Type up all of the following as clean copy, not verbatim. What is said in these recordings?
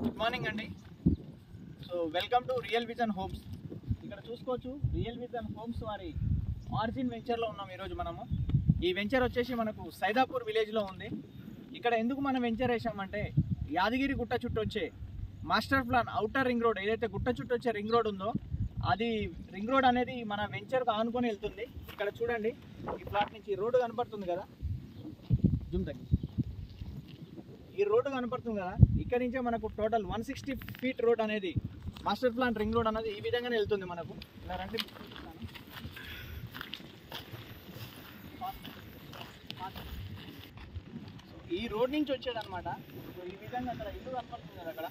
Good morning అండి. So welcome to real vision homes. ఇక్కడ చూసుకోవచ్చు రియల్ విజన్ హోమ్స్ వారి ఆరిజిన్ వెంచర్లో ఉన్నాం ఈరోజు మనము. ఈ వెంచర్ వచ్చేసి మనకు సైదాపూర్ విలేజ్లో ఉంది. ఇక్కడ ఎందుకు మనం వెంచర్ వేసామంటే యాదగిరి గుట్ట చుట్టూ వచ్చే master plan outer ring road ఏదైతే గుట్ట చుట్టూ వచ్చే రింగ్ రోడ్ ఉందో అది రింగ్ రోడ్ అనేది మన వెంచర్కు ఆనుకొని వెళ్తుంది. ఇక్కడ చూడండి ఈ ప్లాట్ నుంచి రోడ్డు కనపడుతుంది కదా, జూమ్ తగ్గి ఈ రోడ్డు కనపడుతుంది కదా, ఇక్కడ నుంచే మనకు టోటల్ 160 ఫీట్ రోడ్ అనేది మాస్టర్ ప్లాన్ రింగ్ రోడ్ అనేది ఈ విధంగానే వెళ్తుంది మనకు. ఇలా రండి, ఈ రోడ్ నుంచి వచ్చేదన్నమాట. సో ఈ విధంగా అక్కడ ఇల్లు కనపడుతుంది కదా, అక్కడ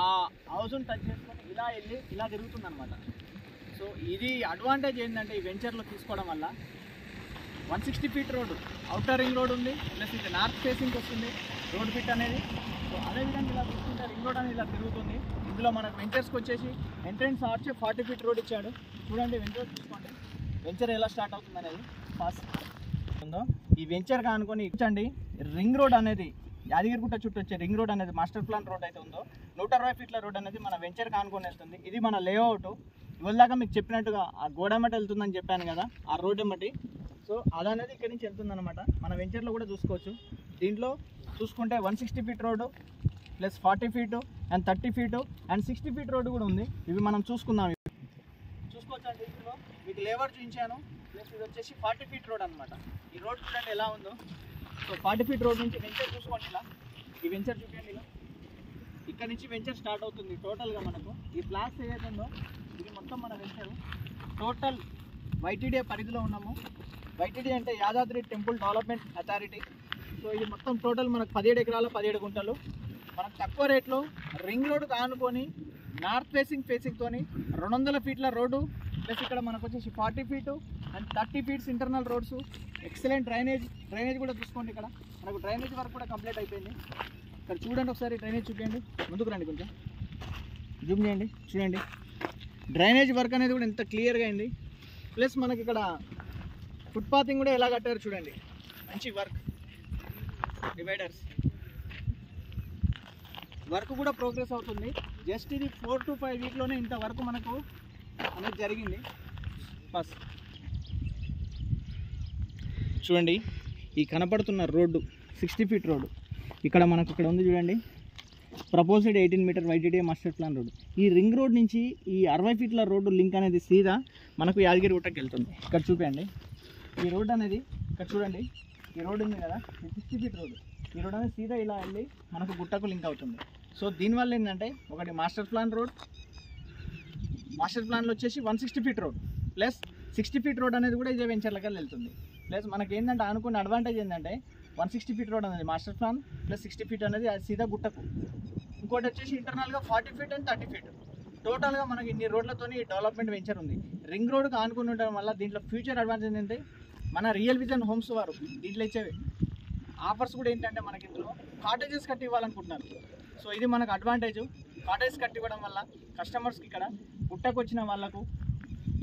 ఆ హౌస్ని టచ్ చేసుకొని ఇలా వెళ్ళి ఇలా తిరుగుతుంది అనమాట. సో ఇది అడ్వాంటేజ్ ఏంటంటే ఈ వెంచర్లో తీసుకోవడం వల్ల 160 feet road outer ring road ఉంది, ప్లస్ ఇది నార్త్ ఫేసింగ్కి వస్తుంది రోడ్ ఫిట్ అనేది. సో అదేవిధంగా ఇలా చూసుకుంటే రింగ్ రోడ్ అనేది ఇలా తిరుగుతుంది. ఇందులో మనకు వెంచర్స్కి వచ్చేసి ఎంట్రెన్స్ ఆర్చ్ 40 ఫీట్ రోడ్ ఇచ్చాడు. చూడండి వెంచర్ చూసుకోండి, వెంచర్ ఎలా స్టార్ట్ అవుతుంది అనేది ఫాస్ట్ ఉందో. ఈ వెంచర్ కానుకొని ఇచ్చండి రింగ్ రోడ్ అనేది యాదగిరిగుట్ట చుట్టూ వచ్చే రింగ్ రోడ్ అనేది మాస్టర్ ప్లాన్ రోడ్ అయితే ఉందో 160 ఫీట్ల రోడ్ అనేది మన వెంచర్ కానుకొని వెళ్తుంది. ఇది మన లేఅవుట్. ఇవాళదాకా మీకు చెప్పినట్టుగా ఆ గోడమట వెళ్తుందని చెప్పాను కదా, ఆ రోడ్ ఎమ్మటి. సో అదనేది ఇక్కడి నుంచి వెళ్తుంది అనమాట. మన వెంచర్లో కూడా చూసుకోవచ్చు. దీంట్లో చూసుకుంటే 160 feet road plus 40 feet and 30 feet and 60 feet road కూడా ఉంది. ఇవి మనం చూసుకుందాం. చూసుకోవచ్చు అండి, ఇందులో మీకు లేవర్ చూపించాను. ప్లస్ ఇది వచ్చేసి 40 ఫీట్ రోడ్ అనమాట. ఈ రోడ్ చూడండి ఎలా ఉందో. సో 40 ఫీట్ రోడ్ నుంచి వెంచర్ చూసుకోండి, ఇలా ఈ వెంచర్ చూపించండి. ఇలా ఇక్కడ నుంచి వెంచర్ స్టార్ట్ అవుతుంది. టోటల్గా మనకు ఈ ఫ్లాట్స్ ఏదైతే ఉందో ఇది మొత్తం మన వెంచరు. టోటల్ వైటీడీ పరిధిలో ఉన్నాము. వైటీడీ అంటే Yadadri temple development authority. So ఇది మొత్తం టోటల్ మనకు 17 ఎకరాల 17 గుంటలు. మనకు తక్కువ రేట్లో రింగ్ రోడ్ కానుకొని నార్త్ ఫేసింగ్తోని 200 ఫీట్ల రోడ్డు ప్లస్ ఇక్కడ మనకు వచ్చేసి 40 feet and 30 feets internal roads. Excellent drainage కూడా చూసుకోండి. ఇక్కడ మనకు డ్రైనేజ్ వర్క్ కూడా కంప్లీట్ అయిపోయింది. ఇక్కడ చూడండి ఒకసారి, డ్రైనేజ్ చూపించండి. ముందుకు రండి, కొంచెం జూమ్ చేయండి. చూడండి డ్రైనేజ్ వర్క్ అనేది కూడా ఎంత క్లియర్గా అయింది. ప్లస్ మనకి ఇక్కడ ఫుట్పాతింగ్ కూడా ఎలా కట్టారు చూడండి, మంచి వర్క్. డివైడర్స్ వర్క్ కూడా ప్రోగ్రెస్ అవుతుంది. జస్ట్ ఇది 4 to 5 వీక్లోనే ఇంత వర్క్ మనకు అనేది జరిగింది. బస్ చూడండి ఈ కనపడుతున్న రోడ్డు 60 ఫీట్ రోడ్డు. ఇక్కడ మనకు ఇక్కడ ఉంది చూడండి, proposed 18 meter YTD master plan road. ఈ రింగ్ రోడ్ నుంచి ఈ 60 ఫీట్ల రోడ్డు లింక్ అనేది సీదా మనకు యాదగిరిగుట్టకి వెళ్తుంది. ఇక్కడ చూపండి ఈ రోడ్ అనేది, ఇక్కడ చూడండి ఈ రోడ్ ఉంది కదా, 60 ఫీట్ రోడ్డు. ఈ రోడ్ అనేది సీదా ఇలా వెళ్ళి మనకు గుట్టకు లింక్ అవుతుంది. సో దీనివల్ల ఏంటంటే ఒకటి మాస్టర్ ప్లాన్లో వచ్చేసి 160 feet road plus 60 feet road అనేది కూడా ఇదే వెంచర్లకి వెళ్తుంది. ప్లస్ మనకి ఏంటంటే అనుకున్న అడ్వాంటేజ్ ఏంటంటే 160 ఫీట్ రోడ్ అనేది మాస్టర్ ప్లాన్ ప్లస్ 60 ఫీట్ అనేది అది సీదా గుట్టకు. ఇంకోటి వచ్చేసి ఇంటర్నల్గా 40 ఫీట్ అండ్ 30 ఫీట్. టోటల్గా మనకి ఇన్ని రోడ్లతో డెవలప్మెంట్ వెంచర్ ఉంది. రింగ్ రోడ్కి ఆనుకుని ఉండడం వల్ల దీంట్లో ఫ్యూచర్ అడ్వాంటేజ్ ఏంటంటే మన రియల్ విజన్ హోమ్స్ వారు దీంట్లో ఇచ్చేవి ఆఫర్స్ కూడా ఏంటంటే మనకి ఇందులో కాటేజెస్ కట్టి ఇవ్వాలనుకుంటున్నారు. సో ఇది మనకు అడ్వాంటేజ్. కాటేజెస్ కట్టి ఇవ్వడం వల్ల కస్టమర్స్కి ఇక్కడ గుట్టకు వచ్చిన వాళ్ళకు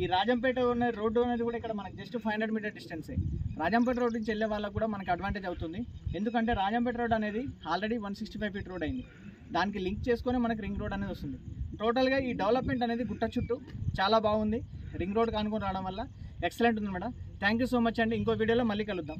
ఈ రాజంపేట ఉన్న రోడ్డు అనేది కూడా ఇక్కడ మనకు జస్ట్ 500 మీటర్ డిస్టెన్సే. రాజంపేట రోడ్ నుంచి వెళ్ళే వాళ్ళకు కూడా మనకి అడ్వాంటేజ్ అవుతుంది. ఎందుకంటే రాజంపేట రోడ్ అనేది ఆల్రెడీ 165 ఫీట్ రోడ్ అయింది. దానికి లింక్ చేసుకొని మనకి రింగ్ రోడ్ అనేది వస్తుంది. టోటల్గా ఈ డెవలప్మెంట్ అనేది గుట్ట చుట్టూ చాలా బాగుంది. రింగ్ రోడ్ కానుకొని రావడం వల్ల ఎక్సలెంట్ ఉంది madam. Thank you so much అండి. ఇంకో వీడియోలో మళ్ళీ కలుద్దాం.